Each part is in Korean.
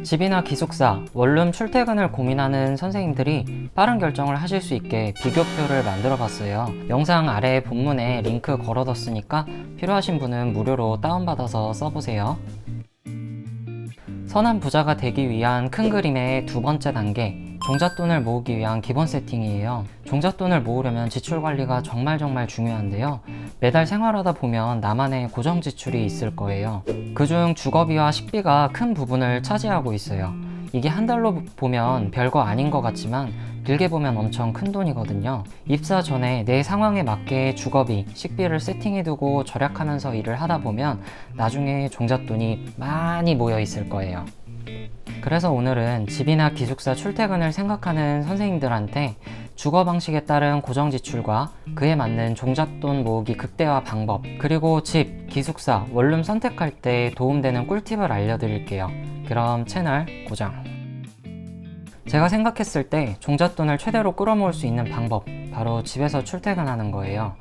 집이나 기숙사, 원룸 출퇴근을 고민하는 선생님들이 빠른 결정을 하실 수 있게 비교표를 만들어 봤어요. 영상 아래 본문에 링크 걸어뒀으니까 필요하신 분은 무료로 다운받아서 써보세요. 선한 부자가 되기 위한 큰 그림의 두 번째 단계, 종잣돈을 모으기 위한 기본 세팅이에요. 종잣돈을 모으려면 지출 관리가 정말 중요한데요. 매달 생활하다 보면 나만의 고정 지출이 있을 거예요. 그중 주거비와 식비가 큰 부분을 차지하고 있어요. 이게 한 달로 보면 별거 아닌 것 같지만 길게 보면 엄청 큰 돈이거든요. 입사 전에 내 상황에 맞게 주거비, 식비를 세팅해두고 절약하면서 일을 하다 보면 나중에 종잣돈이 많이 모여 있을 거예요. 그래서 오늘은 집이나 기숙사 출퇴근을 생각하는 선생님들한테 주거 방식에 따른 고정 지출과 그에 맞는 종잣돈 모으기 극대화 방법, 그리고 집, 기숙사, 원룸 선택할 때 도움되는 꿀팁을 알려드릴게요. 그럼 채널 고정. 제가 생각했을 때 종잣돈을 최대로 끌어모을 수 있는 방법, 바로 집에서 출퇴근하는 거예요.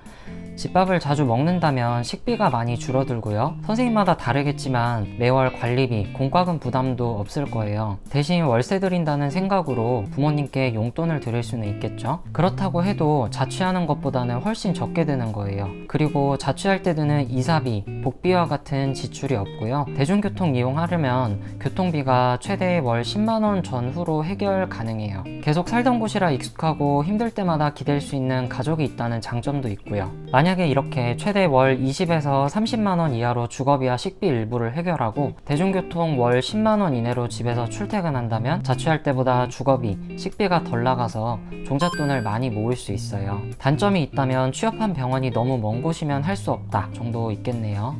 집밥을 자주 먹는다면 식비가 많이 줄어들고요. 선생님마다 다르겠지만 매월 관리비, 공과금 부담도 없을 거예요. 대신 월세 드린다는 생각으로 부모님께 용돈을 드릴 수는 있겠죠. 그렇다고 해도 자취하는 것보다는 훨씬 적게 드는 거예요. 그리고 자취할 때 드는 이사비, 복비와 같은 지출이 없고요. 대중교통 이용하려면 교통비가 최대 월 10만원 전후로 해결 가능해요. 계속 살던 곳이라 익숙하고 힘들 때마다 기댈 수 있는 가족이 있다는 장점도 있고요. 만약에 이렇게 최대 월 20에서 30만원 이하로 주거비와 식비 일부를 해결하고 대중교통 월 10만원 이내로 집에서 출퇴근한다면 자취할 때보다 주거비, 식비가 덜 나가서 종잣돈을 많이 모을 수 있어요. 단점이 있다면 취업한 병원이 너무 먼 곳이면 할 수 없다 정도 있겠네요.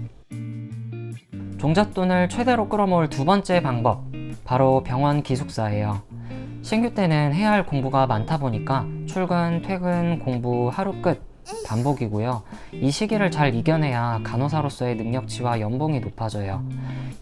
종잣돈을 최대로 끌어모을 두 번째 방법, 바로 병원 기숙사예요. 신규 때는 해야 할 공부가 많다 보니까 출근, 퇴근, 공부 하루 끝 반복이고요. 이 시기를 잘 이겨내야 간호사로서의 능력치와 연봉이 높아져요.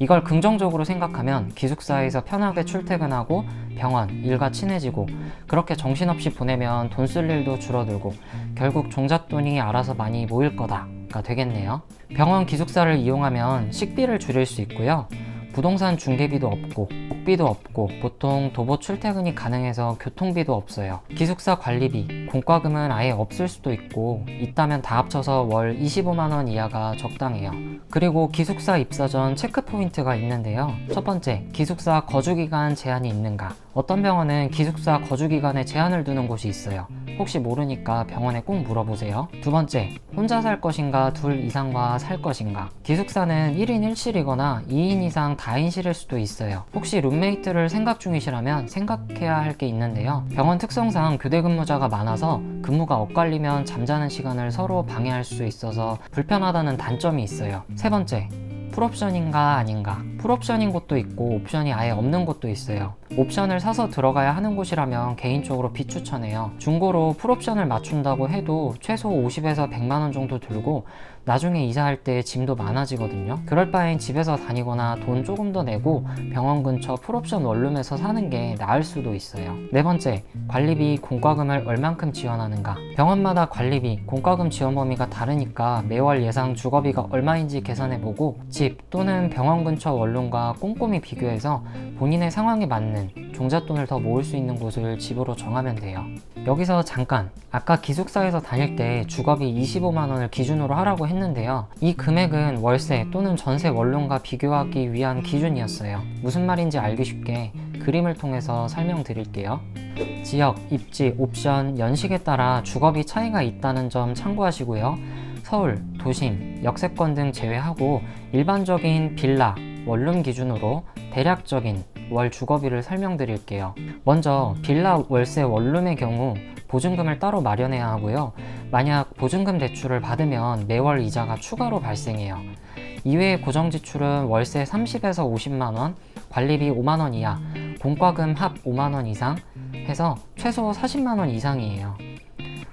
이걸 긍정적으로 생각하면 기숙사에서 편하게 출퇴근하고 병원, 일과 친해지고 그렇게 정신없이 보내면 돈 쓸 일도 줄어들고 결국 종잣돈이 알아서 많이 모일 거다가 되겠네요. 병원 기숙사를 이용하면 식비를 줄일 수 있고요. 부동산 중개비도 없고 복비도 없고 보통 도보 출퇴근이 가능해서 교통비도 없어요. 기숙사 관리비, 공과금은 아예 없을 수도 있고 있다면 다 합쳐서 월 25만원 이하가 적당해요. 그리고 기숙사 입사 전 체크 포인트가 있는데요. 첫 번째, 기숙사 거주기간 제한이 있는가? 어떤 병원은 기숙사 거주기간에 제한을 두는 곳이 있어요. 혹시 모르니까 병원에 꼭 물어보세요. 두 번째, 혼자 살 것인가 둘 이상과 살 것인가? 기숙사는 1인 1실이거나 2인 이상 다인실일 수도 있어요. 혹시 룸메이트를 생각 중이시라면 생각해야 할 게 있는데요. 병원 특성상 교대 근무자가 많아서 근무가 엇갈리면 잠자는 시간을 서로 방해할 수 있어서 불편하다는 단점이 있어요. 세 번째, 풀옵션인가 아닌가? 풀옵션인 곳도 있고 옵션이 아예 없는 곳도 있어요. 옵션을 사서 들어가야 하는 곳이라면 개인적으로 비추천해요. 중고로 풀옵션을 맞춘다고 해도 최소 50에서 100만원 정도 들고 나중에 이사할 때 짐도 많아지거든요. 그럴 바엔 집에서 다니거나 돈 조금 더 내고 병원 근처 풀옵션 원룸에서 사는 게 나을 수도 있어요. 네 번째, 관리비, 공과금을 얼만큼 지원하는가? 병원마다 관리비, 공과금 지원 범위가 다르니까 매월 예상 주거비가 얼마인지 계산해보고 집 또는 병원 근처 원룸과 꼼꼼히 비교해서 본인의 상황에 맞는 종잣돈을 더 모을 수 있는 곳을 집으로 정하면 돼요. 여기서 잠깐, 아까 기숙사에서 다닐 때 주거비 25만원을 기준으로 하라고 했는데요. 이 금액은 월세 또는 전세 원룸과 비교하기 위한 기준이었어요. 무슨 말인지 알기 쉽게 그림을 통해서 설명드릴게요. 지역, 입지, 옵션, 연식에 따라 주거비 차이가 있다는 점 참고하시고요. 서울, 도심, 역세권 등 제외하고 일반적인 빌라, 원룸 기준으로 대략적인 월 주거비를 설명드릴게요. 먼저 빌라 월세 원룸의 경우 보증금을 따로 마련해야 하고요. 만약 보증금 대출을 받으면 매월 이자가 추가로 발생해요. 이외의 고정 지출은 월세 30에서 50만원, 관리비 5만원 이하, 공과금 합 5만원 이상 해서 최소 40만원 이상이에요.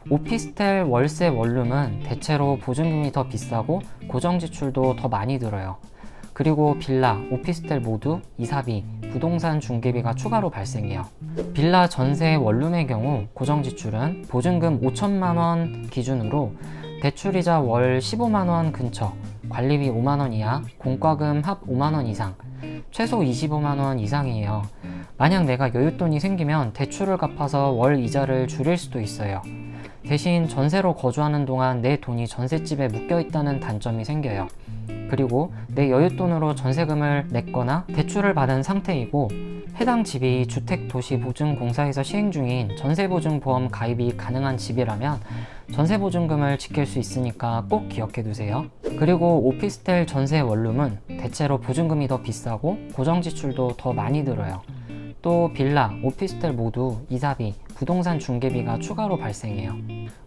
오피스텔 월세 원룸은 대체로 보증금이 더 비싸고 고정 지출도 더 많이 들어요. 그리고 빌라, 오피스텔 모두 이사비, 부동산 중개비가 추가로 발생해요. 빌라 전세 원룸의 경우 고정 지출은 보증금 5천만원 기준으로 대출이자 월 15만원 근처, 관리비 5만원 이하, 공과금 합 5만원 이상, 최소 25만 원 이상이에요. 만약 내가 여윳돈이 생기면 대출을 갚아서 월 이자를 줄일 수도 있어요. 대신 전세로 거주하는 동안 내 돈이 전셋집에 묶여 있다는 단점이 생겨요. 그리고 내 여윳돈으로 전세금을 냈거나 대출을 받은 상태이고 해당 집이 주택도시보증공사에서 시행 중인 전세보증보험 가입이 가능한 집이라면 전세보증금을 지킬 수 있으니까 꼭 기억해 두세요. 그리고 오피스텔 전세 원룸은 대체로 보증금이 더 비싸고 고정지출도 더 많이 들어요. 또 빌라, 오피스텔 모두 이사비, 부동산 중개비가 추가로 발생해요.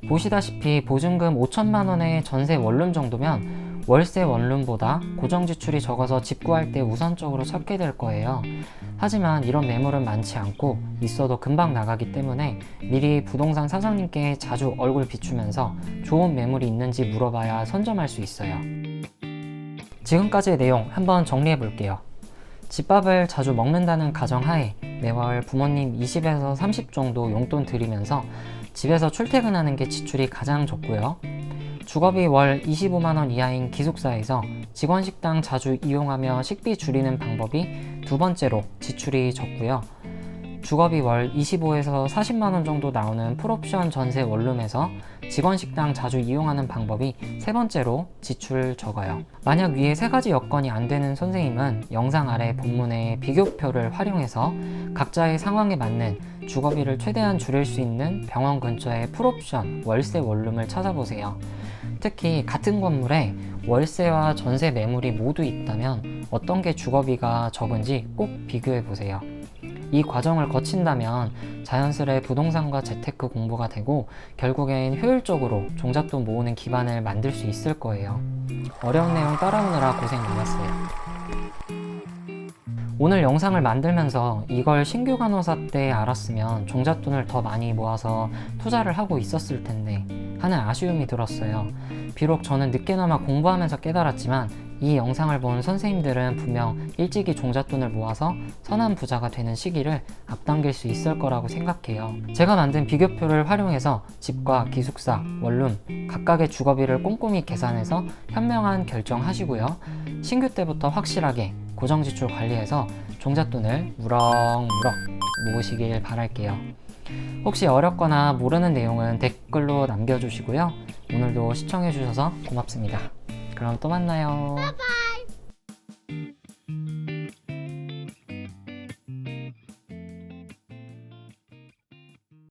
보시다시피 보증금 5천만 원의 전세 원룸 정도면 월세 원룸보다 고정지출이 적어서 집 구할 때 우선적으로 찾게 될 거예요. 하지만 이런 매물은 많지 않고 있어도 금방 나가기 때문에 미리 부동산 사장님께 자주 얼굴 비추면서 좋은 매물이 있는지 물어봐야 선점할 수 있어요. 지금까지의 내용 한번 정리해 볼게요. 집밥을 자주 먹는다는 가정하에 매월 부모님 20에서 30 정도 용돈 드리면서 집에서 출퇴근하는 게 지출이 가장 적고요. 주거비 월 25만원 이하인 기숙사에서 직원 식당 자주 이용하며 식비 줄이는 방법이 두 번째로 지출이 적고요. 주거비 월 25에서 40만원 정도 나오는 풀옵션 전세 원룸에서 직원 식당 자주 이용하는 방법이 세 번째로 지출 적어요. 만약 위에 세 가지 여건이 안 되는 선생님은 영상 아래 본문의 비교표를 활용해서 각자의 상황에 맞는 주거비를 최대한 줄일 수 있는 병원 근처의 풀옵션 월세 원룸을 찾아보세요. 특히 같은 건물에 월세와 전세 매물이 모두 있다면 어떤 게 주거비가 적은지 꼭 비교해 보세요. 이 과정을 거친다면 자연스레 부동산과 재테크 공부가 되고 결국엔 효율적으로 종잣돈 모으는 기반을 만들 수 있을 거예요. 어려운 내용 따라오느라 고생 많았어요. 오늘 영상을 만들면서 이걸 신규 간호사 때 알았으면 종잣돈을 더 많이 모아서 투자를 하고 있었을 텐데 하는 아쉬움이 들었어요. 비록 저는 늦게나마 공부하면서 깨달았지만 이 영상을 본 선생님들은 분명 일찍이 종잣돈을 모아서 선한 부자가 되는 시기를 앞당길 수 있을 거라고 생각해요. 제가 만든 비교표를 활용해서 집과 기숙사, 원룸 각각의 주거비를 꼼꼼히 계산해서 현명한 결정하시고요. 신규 때부터 확실하게 고정지출 관리해서 종잣돈을 무럭무럭 모으시길 바랄게요. 혹시 어렵거나 모르는 내용은 댓글로 남겨주시고요. 오늘도 시청해주셔서 고맙습니다. 그럼 또 만나요.